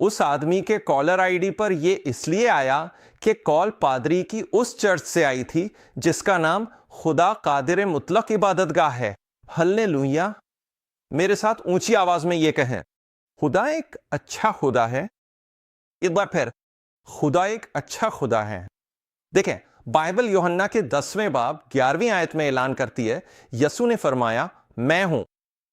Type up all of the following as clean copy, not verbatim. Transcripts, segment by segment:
اس آدمی کے collar I D پر یہ اس لیے آیا کہ کال پادری کی اس چرچ سے آئی تھی جس کا نام خدا قادر مطلق عبادت گاہ ہے۔ ہلیلویا! میرے ساتھ اونچی آواز میں یہ کہیں، خدا ایک اچھا خدا ہے۔ ایک بار پھر، خدا ایک اچھا خدا ہے۔ دیکھیں، بائبل یوحنا کے 10ویں باب 11ویں آیت میں اعلان کرتی ہے، یسوع نے فرمایا، میں ہوں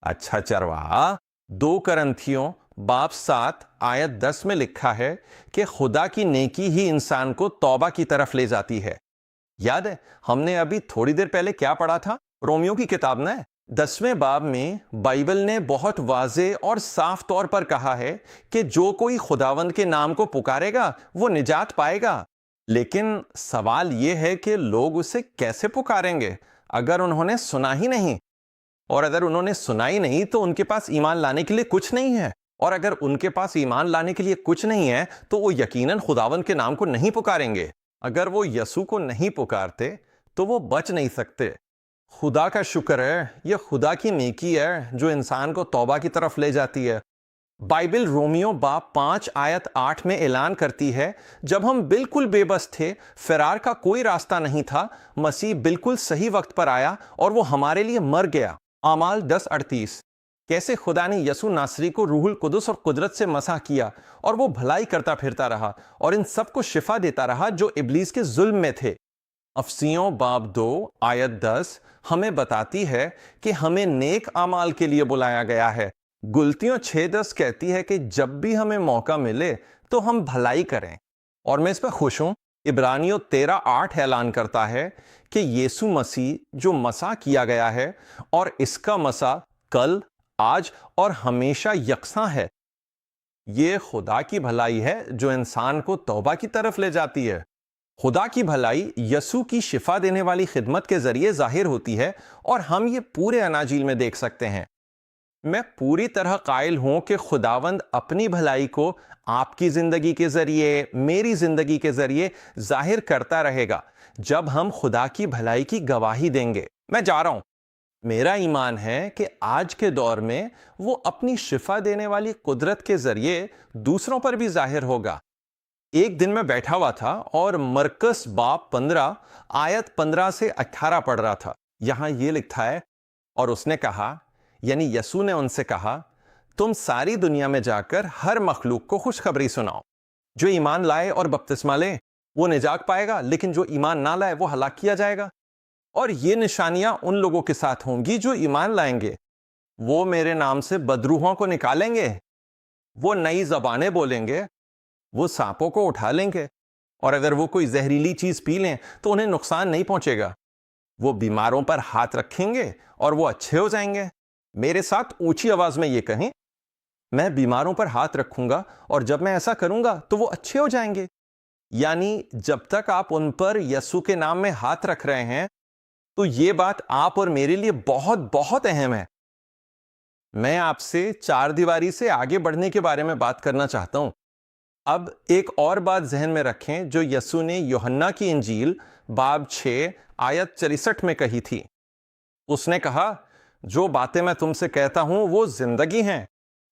اچھا چرواہا۔ 2 کرنتھیوں باب 7 آیت 10 میں لکھا ہے کہ خدا کی نیکی ہی انسان کو توبہ کی طرف لے جاتی ہے۔ یاد ہے ہم نے ابھی تھوڑی دیر پہلے کیا پڑھا تھا؟ رومیو کی کتاب نے 10ویں باب میں بائبل نے بہت واضح اور صاف طور پر کہا ہے کہ جو کوئی خداوند کے نام کو پکارے گا وہ نجات پائے گا۔ لیکن سوال یہ ہے کہ لوگ اسے کیسے پکاریں گے اگر انہوں نے سنا ہی نہیں؟ اور اگر انہوں نے سنا ہی نہیں تو ان کے پاس ایمان لانے کے لیے کچھ نہیں ہے، اور اگر ان کے پاس ایمان لانے کے لیے کچھ نہیں ہے تو وہ یقیناً خداوند کے نام کو نہیں پکاریں گے۔ اگر وہ یسوع کو نہیں پکارتے تو وہ بچ نہیں سکتے۔ خدا کا شکر ہے، یہ خدا کی نیکی ہے جو انسان کو توبہ کی طرف لے جاتی ہے۔ بائبل رومیو باب 5 آیت 8 میں اعلان کرتی ہے، جب ہم بالکل بے بس تھے، فرار کا کوئی راستہ نہیں تھا، مسیح بالکل صحیح وقت پر آیا اور وہ ہمارے لیے مر گیا۔ اعمال 10:38۔ کیسے خدا نے یسوع ناصری کو روح القدس اور قدرت سے مسح کیا اور وہ بھلائی کرتا پھرتا رہا اور ان سب کو شفا دیتا رہا جو ابلیس کے ظلم میں تھے۔ افسیوں باب 2 آیت 10 ہمیں بتاتی ہے کہ ہمیں نیک اعمال کے لیے بلایا گیا ہے۔ گلتیوں 6:10 کہتی ہے کہ جب بھی ہمیں موقع ملے تو ہم بھلائی کریں، اور میں اس پہ خوش ہوں۔ عبرانیوں 13:8 اعلان کرتا ہے کہ یسوع مسیح جو مسح کیا گیا ہے اور اس کا مسح کل، آج اور ہمیشہ یکساں ہے۔ یہ خدا کی بھلائی ہے جو انسان کو توبہ کی طرف لے جاتی ہے۔ خدا کی بھلائی یسوع کی شفا دینے والی خدمت کے ذریعے ظاہر ہوتی ہے، اور ہم یہ پورے اناجیل میں دیکھ سکتے ہیں۔ میں پوری طرح قائل ہوں کہ خداوند اپنی بھلائی کو آپ کی زندگی کے ذریعے، میری زندگی کے ذریعے ظاہر کرتا رہے گا جب ہم خدا کی بھلائی کی گواہی دیں گے۔ میں جا رہا ہوں۔ میرا ایمان ہے کہ آج کے دور میں وہ اپنی شفا دینے والی قدرت کے ذریعے دوسروں پر بھی ظاہر ہوگا۔ ایک دن میں بیٹھا ہوا تھا اور مرکس باب 15 آیت 15 سے 18 پڑھ رہا تھا۔ یہاں یہ لکھا ہے، اور اس نے کہا، یعنی یسوع نے ان سے کہا، تم ساری دنیا میں جا کر ہر مخلوق کو خوشخبری سناؤ۔ جو ایمان لائے اور بپتسمہ لے وہ نجات پائے گا، لیکن جو ایمان نہ لائے وہ ہلاک کیا جائے گا۔ اور یہ نشانیاں ان لوگوں کے ساتھ ہوں گی جو ایمان لائیں گے۔ وہ میرے نام سے بدروحوں کو نکالیں گے، وہ نئی زبانیں بولیں گے، وہ سانپوں کو اٹھا لیں گے، اور اگر وہ کوئی زہریلی چیز پی لیں تو انہیں نقصان نہیں پہنچے گا۔ وہ بیماروں پر ہاتھ رکھیں گے اور وہ اچھے ہو جائیں گے۔ میرے ساتھ اونچی آواز میں یہ کہیں، میں بیماروں پر ہاتھ رکھوں گا اور جب میں ایسا کروں گا تو وہ اچھے ہو جائیں گے۔ یعنی جب تک آپ ان پر یسوع کے نام میں ہاتھ رکھ رہے ہیں تو یہ بات آپ اور میرے لیے بہت بہت اہم ہے۔ میں آپ سے 4 دیواری سے آگے بڑھنے کے بارے میں بات کرنا چاہتا ہوں۔ اب ایک اور بات ذہن میں رکھیں جو یسوع نے یوحنا کی انجیل باب 6 آیت 64 میں کہی تھی۔ اس نے کہا، جو باتیں میں تم سے کہتا ہوں وہ زندگی ہیں۔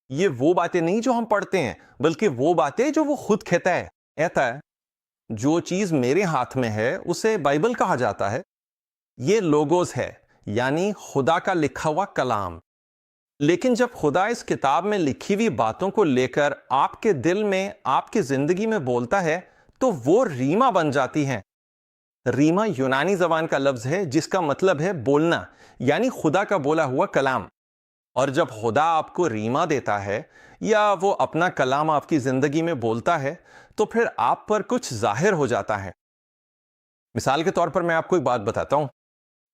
یہ وہ باتیں نہیں جو ہم پڑھتے ہیں، بلکہ وہ باتیں جو وہ خود کہتا ہے۔ ایسا ہے، جو چیز میرے ہاتھ میں ہے اسے بائبل کہا جاتا ہے۔ یہ لوگوز ہے، یعنی خدا کا لکھا ہوا کلام۔ لیکن جب خدا اس کتاب میں لکھی ہوئی باتوں کو لے کر آپ کے دل میں، آپ کی زندگی میں بولتا ہے تو وہ ریما بن جاتی ہیں۔ ریما یونانی زبان کا لفظ ہے جس کا مطلب ہے بولنا، یعنی خدا کا بولا ہوا کلام۔ اور جب خدا آپ کو ریما دیتا ہے یا وہ اپنا کلام آپ کی زندگی میں بولتا ہے تو پھر آپ پر کچھ ظاہر ہو جاتا ہے۔ مثال کے طور پر میں آپ کو ایک بات بتاتا ہوں۔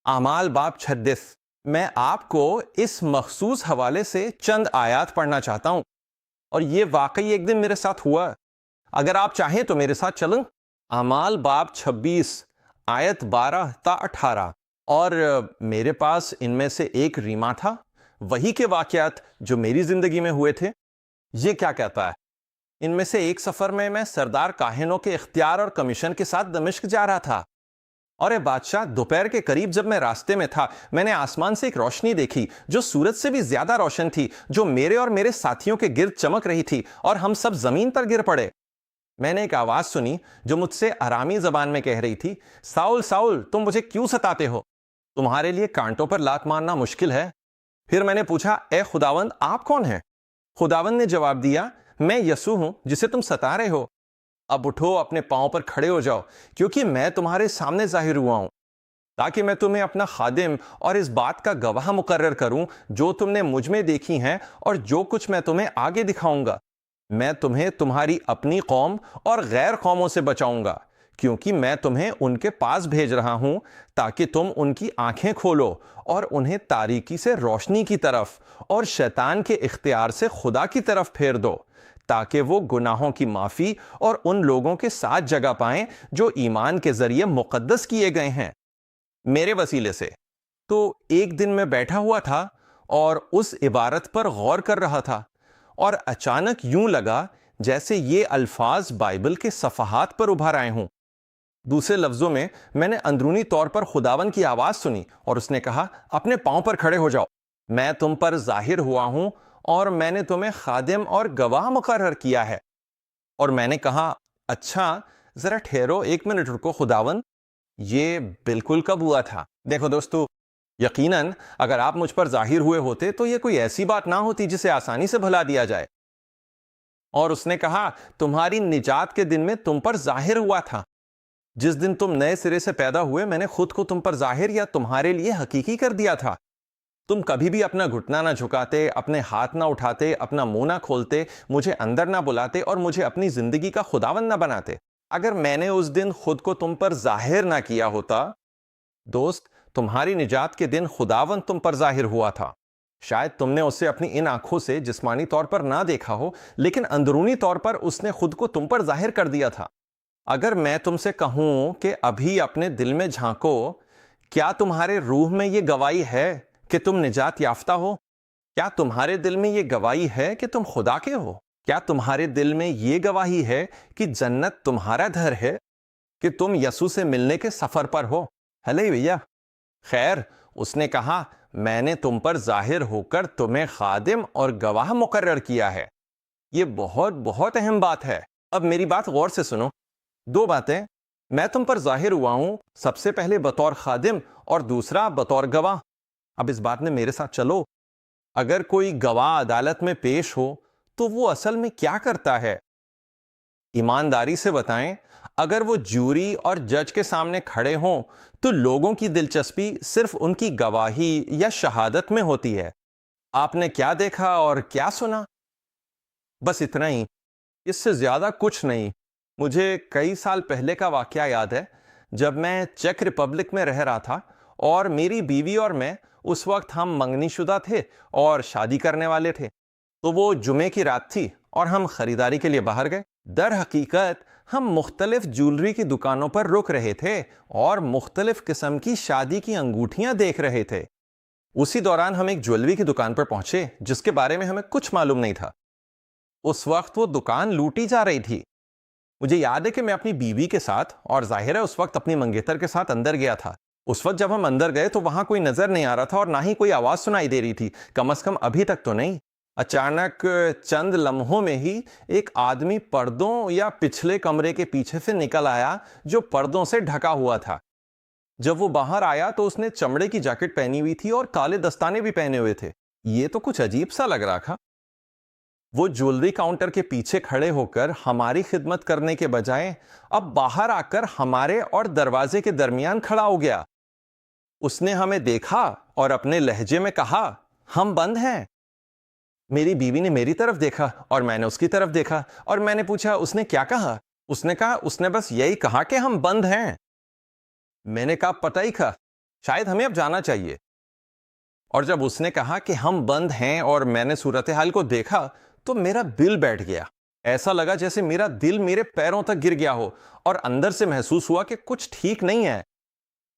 اعمال باب 36 میں آپ کو اس مخصوص حوالے سے چند آیات پڑھنا چاہتا ہوں، اور یہ واقعی ایک دن میرے ساتھ ہوا۔ اگر آپ چاہیں تو میرے ساتھ چلیں۔ اعمال باب 26 آیت 12 تا 18۔ اور میرے پاس ان میں سے ایک ریما تھا، وہی کے واقعات جو میری زندگی میں ہوئے تھے۔ یہ کیا کہتا ہے؟ ان میں سے ایک سفر میں سردار کاہنوں کے اختیار اور کمیشن کے ساتھ دمشق جا رہا تھا، اور اے بادشاہ، دوپہر کے قریب جب میں راستے میں تھا، میں نے آسمان سے ایک روشنی دیکھی جو سورج سے بھی زیادہ روشن تھی، جو میرے اور میرے ساتھیوں کے گرد چمک رہی تھی، اور ہم سب زمین پر گر پڑے۔ میں نے ایک آواز سنی جو مجھ سے ارامی زبان میں کہہ رہی تھی، ساؤل ساؤل، تم مجھے کیوں ستاتے ہو؟ تمہارے لیے کانٹوں پر لات مارنا مشکل ہے۔ پھر میں نے پوچھا، اے خداوند، آپ کون ہیں؟ خداوند نے جواب دیا، میں یسوع ہوں جسے تم ستا رہے ہو۔ اب اٹھو، اپنے پاؤں پر کھڑے ہو جاؤ، کیونکہ میں تمہارے سامنے ظاہر ہوا ہوں، تاکہ میں تمہیں اپنا خادم اور اس بات کا گواہ مقرر کروں جو تم نے مجھ میں دیکھی ہیں اور جو کچھ میں تمہیں آگے دکھاؤں گا۔ میں تمہیں تمہاری اپنی قوم اور غیر قوموں سے بچاؤں گا، کیونکہ میں تمہیں ان کے پاس بھیج رہا ہوں تاکہ تم ان کی آنکھیں کھولو اور انہیں تاریکی سے روشنی کی طرف اور شیطان کے اختیار سے خدا کی طرف پھیر دو، تاکہ وہ گناہوں کی معافی اور ان لوگوں کے ساتھ جگہ پائیں جو ایمان کے ذریعے مقدس کیے گئے ہیں میرے وسیلے سے۔ تو ایک دن میں بیٹھا ہوا تھا اور اس عبارت پر غور کر رہا تھا، اور اچانک یوں لگا جیسے یہ الفاظ بائبل کے صفحات پر ابھر آئے ہوں۔ دوسرے لفظوں میں نے اندرونی طور پر خداوند کی آواز سنی اور اس نے کہا، اپنے پاؤں پر کھڑے ہو جاؤ، میں تم پر ظاہر ہوا ہوں اور میں نے تمہیں خادم اور گواہ مقرر کیا ہے۔ اور میں نے کہا، اچھا ذرا ٹھہرو، ایک منٹ رکو خداوند، یہ بالکل کب ہوا تھا؟ دیکھو دوستو، یقیناً اگر آپ مجھ پر ظاہر ہوئے ہوتے تو یہ کوئی ایسی بات نہ ہوتی جسے آسانی سے بھلا دیا جائے۔ اور اس نے کہا، تمہاری نجات کے دن میں تم پر ظاہر ہوا تھا۔ جس دن تم نئے سرے سے پیدا ہوئے، میں نے خود کو تم پر ظاہر یا تمہارے لیے حقیقی کر دیا تھا۔ تم کبھی بھی اپنا گھٹنا نہ جھکاتے، اپنے ہاتھ نہ اٹھاتے، اپنا منہ نہ کھولتے، مجھے اندر نہ بلاتے اور مجھے اپنی زندگی کا خداوند نہ بناتے۔ اگر میں نے اس دن خود کو تم پر ظاہر نہ کیا ہوتا، دوست، تمہاری نجات کے دن خداوند تم پر ظاہر ہوا تھا۔ شاید تم نے اسے اپنی ان آنکھوں سے جسمانی طور پر نہ دیکھا ہو، لیکن اندرونی طور پر اس نے خود کو تم پر ظاہر کر دیا تھا۔ اگر میں تم سے کہوں کہ ابھی اپنے دل میں جھانکو، کیا تمہارے روح میں یہ گواہی ہے کہ تم نجات یافتہ ہو؟ کیا تمہارے دل میں یہ گواہی ہے کہ تم خدا کے ہو؟ کیا تمہارے دل میں یہ گواہی ہے کہ جنت تمہارا گھر ہے، کہ تم یسوع سے ملنے کے سفر پر ہو؟ ہلیلویا! خیر، اس نے کہا، میں نے تم پر ظاہر ہو کر تمہیں خادم اور گواہ مقرر کیا ہے۔ یہ بہت بہت اہم بات ہے۔ اب میری بات غور سے سنو۔ دو باتیں، میں تم پر ظاہر ہوا ہوں، سب سے پہلے بطور خادم اور دوسرا بطور گواہ۔ اب اس بات میں میرے ساتھ چلو۔ اگر کوئی گواہ عدالت میں پیش ہو تو وہ اصل میں کیا کرتا ہے؟ ایمانداری سے بتائیں، اگر وہ جوری اور جج کے سامنے کھڑے ہوں تو لوگوں کی دلچسپی صرف ان کی گواہی یا شہادت میں ہوتی ہے۔ آپ نے کیا دیکھا اور کیا سنا؟ بس اتنا ہی، اس سے زیادہ کچھ نہیں۔ مجھے کئی سال پہلے کا واقعہ یاد ہے، جب میں چیک ریپبلک میں رہ رہا تھا اور میری بیوی اور میں، اس وقت ہم منگنی شدہ تھے اور شادی کرنے والے تھے۔ تو وہ جمعے کی رات تھی اور ہم خریداری کے لیے باہر گئے۔ در حقیقت ہم مختلف جولری کی دکانوں پر رک رہے تھے اور مختلف قسم کی شادی کی انگوٹھیاں دیکھ رہے تھے۔ اسی دوران ہم ایک جویلری کی دکان پر پہنچے جس کے بارے میں ہمیں کچھ معلوم نہیں تھا۔ اس وقت وہ دکان لوٹی جا رہی تھی۔ مجھے یاد ہے کہ میں اپنی بیوی کے ساتھ، اور ظاہر ہے اس وقت اپنی منگیتر کے ساتھ اندر گیا تھا۔ اس وقت جب ہم اندر گئے تو وہاں کوئی نظر نہیں آ رہا تھا اور نہ ہی کوئی آواز سنائی دے رہی تھی، کم از کم ابھی تک تو نہیں۔ اچانک چند لمحوں میں ہی ایک آدمی پردوں یا پچھلے کمرے کے پیچھے سے نکل آیا جو پردوں سے ڈھکا ہوا تھا۔ جب وہ باہر آیا تو اس نے چمڑے کی جیکٹ پہنی ہوئی تھی اور کالے دستانے بھی پہنے ہوئے تھے۔ یہ تو کچھ عجیب سا لگ رہا تھا۔ وہ جولری کاؤنٹر کے پیچھے کھڑے ہو کر ہماری خدمت کرنے کے بجائے اب باہر آ کر ہمارے اور دروازے کے درمیان کھڑا ہو گیا۔ اس نے ہمیں دیکھا اور اپنے لہجے میں کہا، ہم بند ہیں۔ میری بیوی نے میری طرف دیکھا اور میں نے اس کی طرف دیکھا، اور میں نے پوچھا، اس نے کیا کہا؟ اس نے کہا، اس نے بس یہی کہا کہ ہم بند ہیں۔ میں نے کہا، پتہ ہی تھا، شاید ہمیں اب جانا چاہیے۔ اور جب اس نے کہا کہ ہم بند ہیں اور میں نے صورتحال کو دیکھا تو میرا دل بیٹھ گیا۔ ایسا لگا جیسے میرا دل میرے پیروں تک گر گیا ہو، اور اندر سے محسوس ہوا کہ کچھ ٹھیک نہیں ہے۔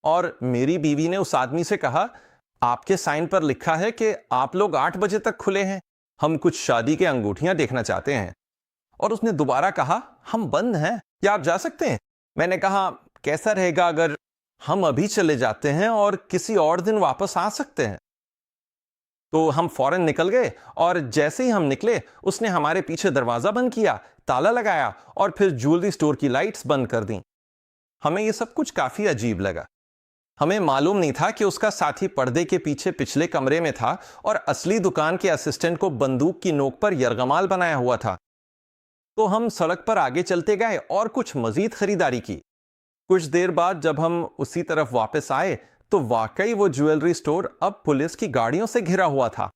اور میری بیوی نے اس آدمی سے کہا، آپ کے سائن پر لکھا ہے کہ آپ لوگ 8 بجے تک کھلے ہیں، ہم کچھ شادی کے انگوٹھیاں دیکھنا چاہتے ہیں۔ اور اس نے دوبارہ کہا، ہم بند ہیں، کیا آپ جا سکتے ہیں؟ میں نے کہا، کیسا رہے گا اگر ہم ابھی چلے جاتے ہیں اور کسی اور دن واپس آ سکتے ہیں۔ تو ہم فوراً نکل گئے، اور جیسے ہی ہم نکلے اس نے ہمارے پیچھے دروازہ بند کیا، تالا لگایا اور پھر جیولری سٹور کی لائٹس بند کر دیں۔ ہمیں یہ سب کچھ کافی عجیب لگا۔ ہمیں معلوم نہیں تھا کہ اس کا ساتھی پردے کے پیچھے پچھلے کمرے میں تھا اور اصلی دکان کے اسسٹنٹ کو بندوق کی نوک پر یرغمال بنایا ہوا تھا۔ تو ہم سڑک پر آگے چلتے گئے اور کچھ مزید خریداری کی۔ کچھ دیر بعد جب ہم اسی طرف واپس آئے تو واقعی وہ جیولری سٹور اب پولیس کی گاڑیوں سے گھرا ہوا تھا۔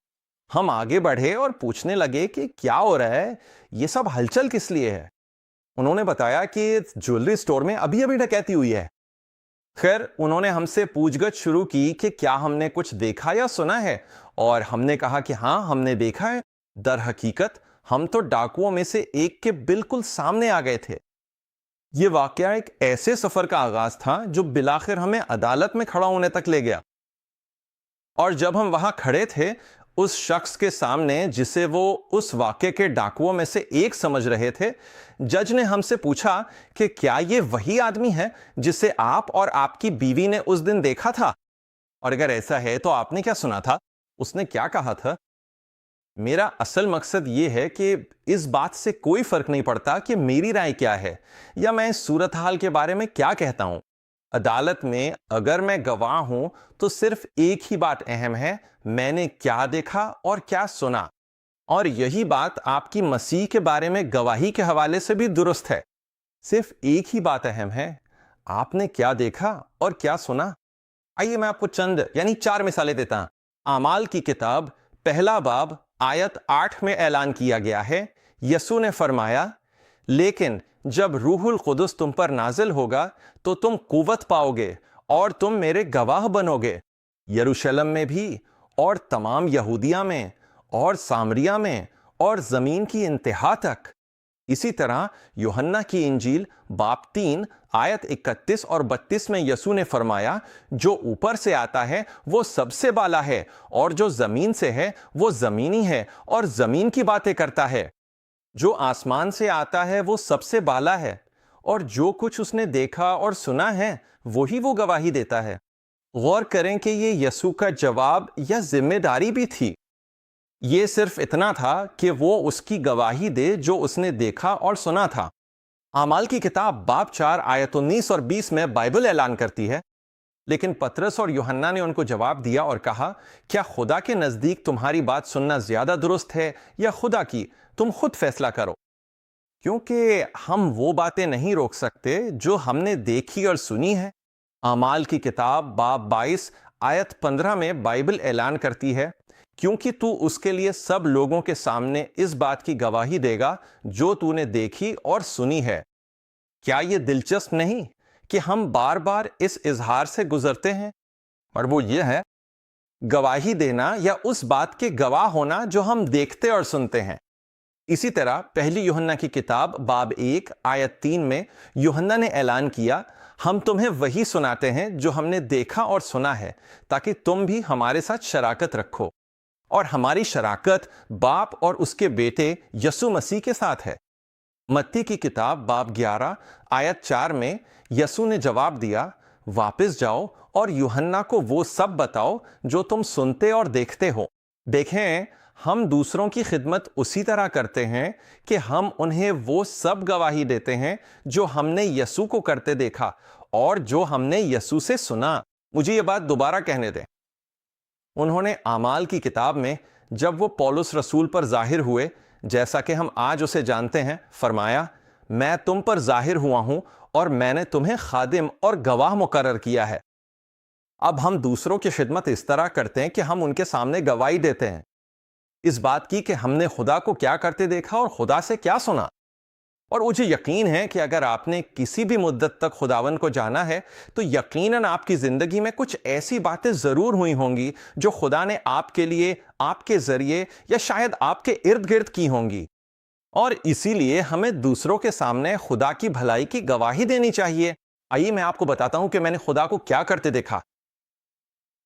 ہم آگے بڑھے اور پوچھنے لگے کہ کیا ہو رہا ہے، یہ سب ہلچل کس لیے ہے؟ انہوں نے بتایا کہ جیولری سٹور میں ابھی ڈکیتی ہوئی ہے۔ خیر، انہوں نے ہم سے پوچھ گچھ شروع کی کہ کیا ہم نے کچھ دیکھا یا سنا ہے، اور ہم نے کہا کہ ہاں ہم نے دیکھا ہے۔ در حقیقت ہم تو ڈاکوؤں میں سے ایک کے بالکل سامنے آ گئے تھے۔ یہ واقعہ ایک ایسے سفر کا آغاز تھا جو بالآخر ہمیں عدالت میں کھڑا ہونے تک لے گیا۔ اور جب ہم وہاں کھڑے تھے اس شخص کے سامنے جسے وہ اس واقعے کے ڈاکوؤں میں سے ایک سمجھ رہے تھے، جج نے ہم سے پوچھا کہ کیا یہ وہی آدمی ہے جسے آپ اور آپ کی بیوی نے اس دن دیکھا تھا؟ اور اگر ایسا ہے تو آپ نے کیا سنا تھا؟ اس نے کیا کہا تھا؟ میرا اصل مقصد یہ ہے کہ اس بات سے کوئی فرق نہیں پڑتا کہ میری رائے کیا ہے یا میں اس صورتحال کے بارے میں کیا کہتا ہوں۔ عدالت میں اگر میں گواہ ہوں تو صرف ایک ہی بات اہم ہے، میں نے کیا دیکھا اور کیا سنا، اور یہی بات آپ کی مسیح کے بارے میں گواہی کے حوالے سے بھی درست ہے۔ صرف ایک ہی بات اہم ہے، آپ نے کیا دیکھا اور کیا سنا۔ آئیے میں آپ کو چند 4 مثالیں دیتا ہوں۔ اعمال کی کتاب پہلا باب آیت 8 میں اعلان کیا گیا ہے، یسوع نے فرمایا، لیکن جب روح القدس تم پر نازل ہوگا تو تم قوت پاؤ گے اور تم میرے گواہ بنو گے، یروشلم میں بھی اور تمام یہودیہ میں اور سامریہ میں اور زمین کی انتہا تک۔ اسی طرح یوحنا کی انجیل باب 3 آیت 31 اور 32 میں یسوع نے فرمایا، جو اوپر سے آتا ہے وہ سب سے بالا ہے، اور جو زمین سے ہے وہ زمینی ہے اور زمین کی باتیں کرتا ہے۔ جو آسمان سے آتا ہے وہ سب سے بالا ہے، اور جو کچھ اس نے دیکھا اور سنا ہے وہی وہ گواہی دیتا ہے۔ غور کریں کہ یہ یسوع کا جواب یا ذمہ داری بھی تھی۔ یہ صرف اتنا تھا کہ وہ اس کی گواہی دے جو اس نے دیکھا اور سنا تھا۔ اعمال کی کتاب باب 4 آیت 19 اور 20 میں بائبل اعلان کرتی ہے، لیکن پطرس اور یوحنا نے ان کو جواب دیا اور کہا، کیا خدا کے نزدیک تمہاری بات سننا زیادہ درست ہے یا خدا کی؟ تم خود فیصلہ کرو، کیونکہ ہم وہ باتیں نہیں روک سکتے جو ہم نے دیکھی اور سنی ہے۔ اعمال کی کتاب باب 22 آیت 15 میں بائبل اعلان کرتی ہے، کیونکہ تو اس کے لیے سب لوگوں کے سامنے اس بات کی گواہی دے گا جو تو نے دیکھی اور سنی ہے۔ کیا یہ دلچسپ نہیں کہ ہم بار بار اس اظہار سے گزرتے ہیں؟ اور وہ یہ ہے گواہی دینا یا اس بات کے گواہ ہونا جو ہم دیکھتے اور سنتے ہیں۔ اسی طرح پہلی یوحنا کی کتاب باب 1 آیت 3 میں یوحنا نے اعلان کیا، ہم تمہیں وہی سناتے ہیں جو ہم نے دیکھا اور سنا ہے، تاکہ تم بھی ہمارے ساتھ شراکت رکھو، اور ہماری شراکت باپ اور اس کے بیٹے یسوع مسیح کے ساتھ ہے۔ متی کی کتاب باب 11 آیت 4 میں یسوع نے جواب دیا، واپس جاؤ اور یوحنا کو وہ سب بتاؤ جو تم سنتے اور دیکھتے ہو۔ دیکھیں، ہم دوسروں کی خدمت اسی طرح کرتے ہیں کہ ہم انہیں وہ سب گواہی دیتے ہیں جو ہم نے یسوع کو کرتے دیکھا اور جو ہم نے یسوع سے سنا۔ مجھے یہ بات دوبارہ کہنے دیں۔ انہوں نے اعمال کی کتاب میں جب وہ پولس رسول پر ظاہر ہوئے، جیسا کہ ہم آج اسے جانتے ہیں، فرمایا، میں تم پر ظاہر ہوا ہوں اور میں نے تمہیں خادم اور گواہ مقرر کیا ہے۔ اب ہم دوسروں کی خدمت اس طرح کرتے ہیں کہ ہم ان کے سامنے گواہی دیتے ہیں، اس بات کی کہ ہم نے خدا کو کیا کرتے دیکھا اور خدا سے کیا سنا۔ اور مجھے یقین ہے کہ اگر آپ نے کسی بھی مدت تک خداوند کو جانا ہے تو یقیناً آپ کی زندگی میں کچھ ایسی باتیں ضرور ہوئی ہوں گی جو خدا نے آپ کے لیے، آپ کے ذریعے یا شاید آپ کے ارد گرد کی ہوں گی، اور اسی لیے ہمیں دوسروں کے سامنے خدا کی بھلائی کی گواہی دینی چاہیے۔ آئیے میں آپ کو بتاتا ہوں کہ میں نے خدا کو کیا کرتے دیکھا۔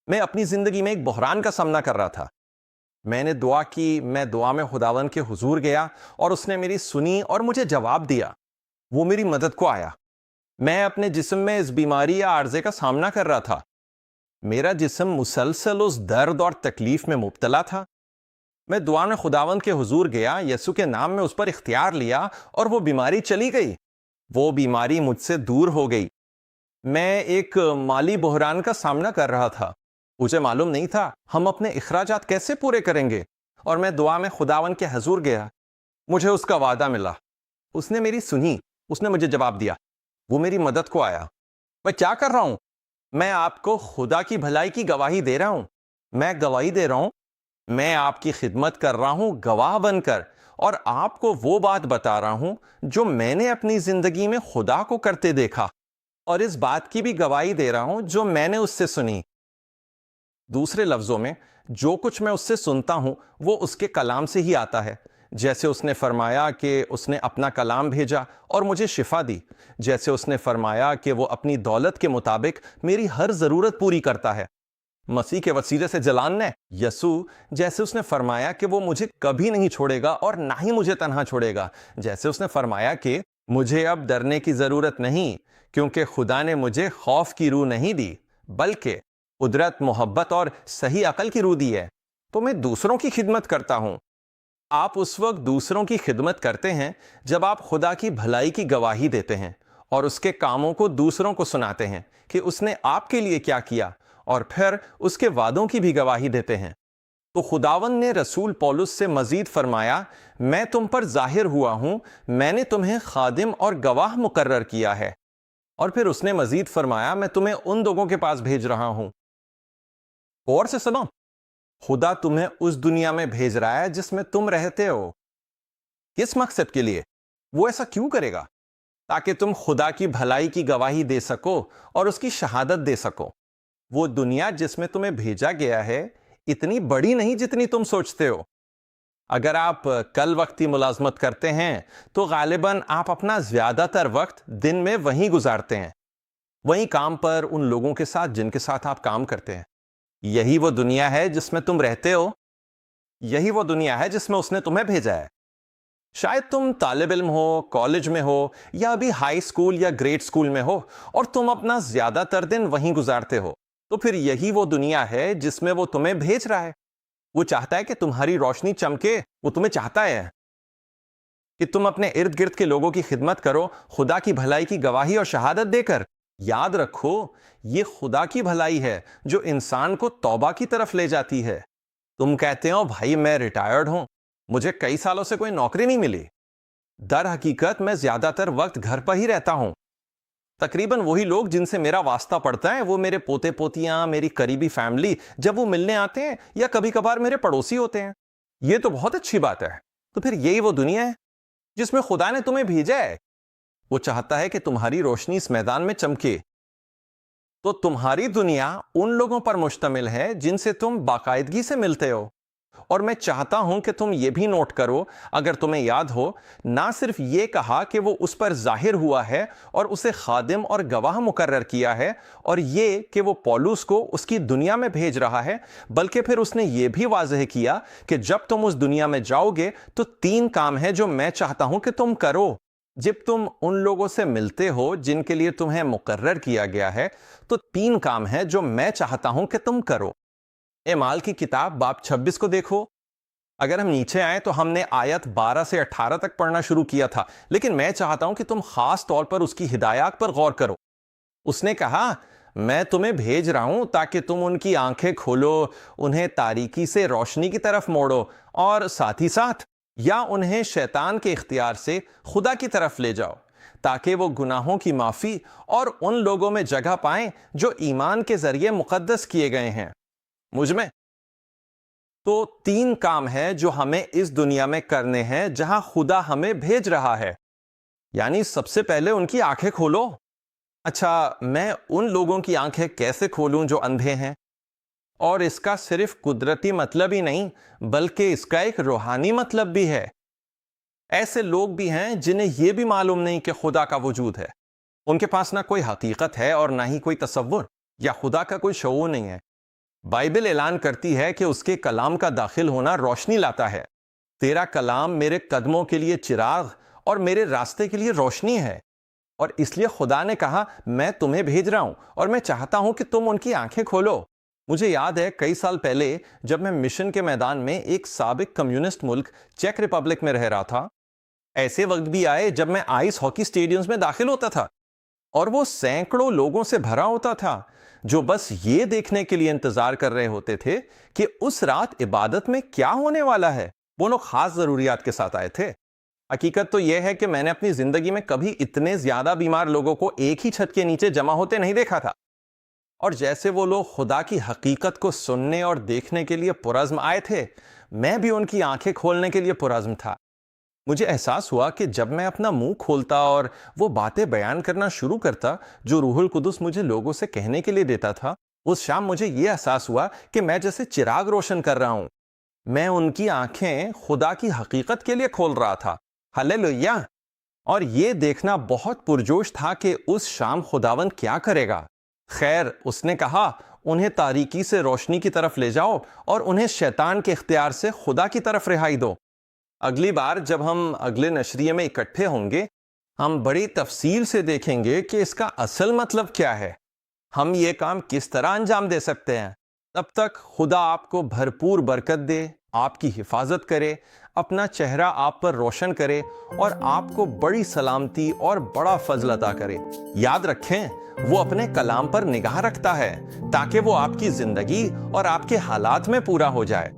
میں اپنی زندگی میں ایک بحران کا سامنا کر رہا تھا۔ میں نے دعا کی، میں دعا میں خداوند کے حضور گیا اور اس نے میری سنی اور مجھے جواب دیا۔ وہ میری مدد کو آیا۔ میں اپنے جسم میں اس بیماری یا عارضے کا سامنا کر رہا تھا. میرا جسم مسلسل اس درد اور تکلیف میں مبتلا تھا. میں دعا میں خداوند کے حضور گیا، یسوع کے نام میں اس پر اختیار لیا اور وہ بیماری چلی گئی. وہ بیماری مجھ سے دور ہو گئی. میں ایک مالی بحران کا سامنا کر رہا تھا. مجھے معلوم نہیں تھا ہم اپنے اخراجات کیسے پورے کریں گے، اور میں دعا میں خداوند کے حضور گیا. مجھے اس کا وعدہ ملا. اس نے میری سنی. اس نے مجھے جواب دیا. وہ میری مدد کو آیا. میں کیا کر رہا ہوں؟ میں آپ کو خدا کی بھلائی کی گواہی دے رہا ہوں. میں گواہی دے رہا ہوں. میں آپ کی خدمت کر رہا ہوں گواہ بن کر، اور آپ کو وہ بات بتا رہا ہوں جو میں نے اپنی زندگی میں خدا کو کرتے دیکھا، اور اس بات کی بھی گواہی دے رہا ہوں جو میں نے اس سے سنی. دوسرے لفظوں میں، جو کچھ میں اس سے سنتا ہوں وہ اس کے کلام سے ہی آتا ہے. جیسے اس نے فرمایا کہ اس نے اپنا کلام بھیجا اور مجھے شفا دی. جیسے اس نے فرمایا کہ وہ اپنی دولت کے مطابق میری ہر ضرورت پوری کرتا ہے مسیح کے وسیلے سے جلال نے. یسوع، جیسے اس نے فرمایا کہ وہ مجھے کبھی نہیں چھوڑے گا اور نہ ہی مجھے تنہا چھوڑے گا. جیسے اس نے فرمایا کہ مجھے اب ڈرنے کی ضرورت نہیں، کیونکہ خدا نے مجھے خوف کی روح نہیں دی بلکہ قدرت، محبت اور صحیح عقل کی روح دی ہے. تو میں دوسروں کی خدمت کرتا ہوں. آپ اس وقت دوسروں کی خدمت کرتے ہیں جب آپ خدا کی بھلائی کی گواہی دیتے ہیں اور اس کے کاموں کو دوسروں کو سناتے ہیں کہ اس نے آپ کے لیے کیا کیا، اور پھر اس کے وعدوں کی بھی گواہی دیتے ہیں. تو خداوند نے رسول پولس سے مزید فرمایا، میں تم پر ظاہر ہوا ہوں، میں نے تمہیں خادم اور گواہ مقرر کیا ہے. اور پھر اس نے مزید فرمایا، میں تمہیں ان لوگوں کے پاس بھیج رہا ہوں. اور سے سنو، خدا تمہیں اس دنیا میں بھیج رہا ہے جس میں تم رہتے ہو. کس مقصد کے لیے؟ وہ ایسا کیوں کرے گا؟ تاکہ تم خدا کی بھلائی کی گواہی دے سکو اور اس کی شہادت دے سکو. وہ دنیا جس میں تمہیں بھیجا گیا ہے اتنی بڑی نہیں جتنی تم سوچتے ہو. اگر آپ کل وقتی ملازمت کرتے ہیں تو غالباً آپ اپنا زیادہ تر وقت دن میں وہیں گزارتے ہیں، وہیں کام پر ان لوگوں کے ساتھ جن کے ساتھ آپ کام کرتے ہیں. یہی وہ دنیا ہے جس میں تم رہتے ہو. یہی وہ دنیا ہے جس میں اس نے تمہیں بھیجا ہے. شاید تم طالب علم ہو، کالج میں ہو، یا ابھی ہائی سکول یا گریڈ سکول میں ہو، اور تم اپنا زیادہ تر دن وہیں گزارتے ہو. تو پھر یہی وہ دنیا ہے جس میں وہ تمہیں بھیج رہا ہے. وہ چاہتا ہے کہ تمہاری روشنی چمکے. وہ تمہیں چاہتا ہے کہ تم اپنے ارد گرد کے لوگوں کی خدمت کرو، خدا کی بھلائی کی گواہی اور شہادت دے کر. یاد رکھو، یہ خدا کی بھلائی ہے جو انسان کو توبہ کی طرف لے جاتی ہے. تم کہتے ہو، بھائی میں ریٹائرڈ ہوں، مجھے کئی سالوں سے کوئی نوکری نہیں ملی. در حقیقت میں زیادہ تر وقت گھر پر ہی رہتا ہوں. تقریباً وہی لوگ جن سے میرا واسطہ پڑتا ہے وہ میرے پوتے پوتیاں، میری قریبی فیملی، جب وہ ملنے آتے ہیں، یا کبھی کبھار میرے پڑوسی ہوتے ہیں. یہ تو بہت اچھی بات ہے. تو پھر یہی وہ دنیا ہے جس میں خدا نے تمہیں بھیجا ہے. وہ چاہتا ہے کہ تمہاری روشنی اس میدان میں چمکے. تو تمہاری دنیا ان لوگوں پر مشتمل ہے جن سے تم باقاعدگی سے ملتے ہو. اور میں چاہتا ہوں کہ تم یہ بھی نوٹ کرو، اگر تمہیں یاد ہو، نہ صرف یہ کہا کہ وہ اس پر ظاہر ہوا ہے اور اسے خادم اور گواہ مقرر کیا ہے، اور یہ کہ وہ پولس کو اس کی دنیا میں بھیج رہا ہے، بلکہ پھر اس نے یہ بھی واضح کیا کہ جب تم اس دنیا میں جاؤ گے تو 3 کام ہیں جو میں چاہتا ہوں کہ تم کرو. جب تم ان لوگوں سے ملتے ہو جن کے لیے تمہیں مقرر کیا گیا ہے، تو 3 کام ہیں جو میں چاہتا ہوں کہ تم کرو. اعمال کی کتاب باب 26 کو دیکھو. اگر ہم نیچے آئیں تو ہم نے آیت 12 سے 18 تک پڑھنا شروع کیا تھا، لیکن میں چاہتا ہوں کہ تم خاص طور پر اس کی ہدایات پر غور کرو. اس نے کہا، میں تمہیں بھیج رہا ہوں تاکہ تم ان کی آنکھیں کھولو، انہیں تاریکی سے روشنی کی طرف موڑو، اور ساتھ ہی ساتھ یا انہیں شیطان کے اختیار سے خدا کی طرف لے جاؤ، تاکہ وہ گناہوں کی معافی اور ان لوگوں میں جگہ پائیں جو ایمان کے ذریعے مقدس کیے گئے ہیں مجھ میں. تو 3 کام ہیں جو ہمیں اس دنیا میں کرنے ہیں جہاں خدا ہمیں بھیج رہا ہے. یعنی سب سے پہلے ان کی آنکھیں کھولو. اچھا، میں ان لوگوں کی آنکھیں کیسے کھولوں جو اندھے ہیں؟ اور اس کا صرف قدرتی مطلب ہی نہیں بلکہ اس کا ایک روحانی مطلب بھی ہے. ایسے لوگ بھی ہیں جنہیں یہ بھی معلوم نہیں کہ خدا کا وجود ہے. ان کے پاس نہ کوئی حقیقت ہے اور نہ ہی کوئی تصور یا خدا کا کوئی شعور نہیں ہے. بائبل اعلان کرتی ہے کہ اس کے کلام کا داخل ہونا روشنی لاتا ہے. تیرا کلام میرے قدموں کے لیے چراغ اور میرے راستے کے لیے روشنی ہے. اور اس لیے خدا نے کہا میں تمہیں بھیج رہا ہوں اور میں چاہتا ہوں کہ تم ان کی آنکھیں کھولو۔ مجھے یاد ہے کئی سال پہلے جب میں مشن کے میدان میں ایک سابق کمیونسٹ ملک چیک ریپبلک میں رہ رہا تھا، ایسے وقت بھی آئے جب میں آئس ہاکی اسٹیڈیمز میں داخل ہوتا تھا اور وہ سینکڑوں لوگوں سے بھرا ہوتا تھا جو بس یہ دیکھنے کے لیے انتظار کر رہے ہوتے تھے کہ اس رات عبادت میں کیا ہونے والا ہے۔ وہ لوگ خاص ضروریات کے ساتھ آئے تھے۔ حقیقت تو یہ ہے کہ میں نے اپنی زندگی میں کبھی اتنے زیادہ بیمار لوگوں کو ایک ہی چھت کے نیچے جمع ہوتے نہیں دیکھا تھا، اور جیسے وہ لوگ خدا کی حقیقت کو سننے اور دیکھنے کے لیے پرعزم آئے تھے، میں بھی ان کی آنکھیں کھولنے کے لیے پرعزم تھا۔ مجھے احساس ہوا کہ جب میں اپنا منہ کھولتا اور وہ باتیں بیان کرنا شروع کرتا جو روح القدس مجھے لوگوں سے کہنے کے لیے دیتا تھا، اس شام مجھے یہ احساس ہوا کہ میں جیسے چراغ روشن کر رہا ہوں۔ میں ان کی آنکھیں خدا کی حقیقت کے لیے کھول رہا تھا۔ ہلیلویا! اور یہ دیکھنا بہت پرجوش تھا کہ اس شام خداوند کیا کرے گا۔ خیر، اس نے کہا انہیں تاریکی سے روشنی کی طرف لے جاؤ اور انہیں شیطان کے اختیار سے خدا کی طرف رہائی دو۔ اگلی بار جب ہم اگلے نشریے میں اکٹھے ہوں گے، ہم بڑی تفصیل سے دیکھیں گے کہ اس کا اصل مطلب کیا ہے، ہم یہ کام کس طرح انجام دے سکتے ہیں۔ تب تک خدا آپ کو بھرپور برکت دے، آپ کی حفاظت کرے، اپنا چہرہ آپ پر روشن کرے اور آپ کو بڑی سلامتی اور بڑا فضل عطا کرے۔ یاد رکھیں، وہ اپنے کلام پر نگاہ رکھتا ہے تاکہ وہ آپ کی زندگی اور آپ کے حالات میں پورا ہو جائے۔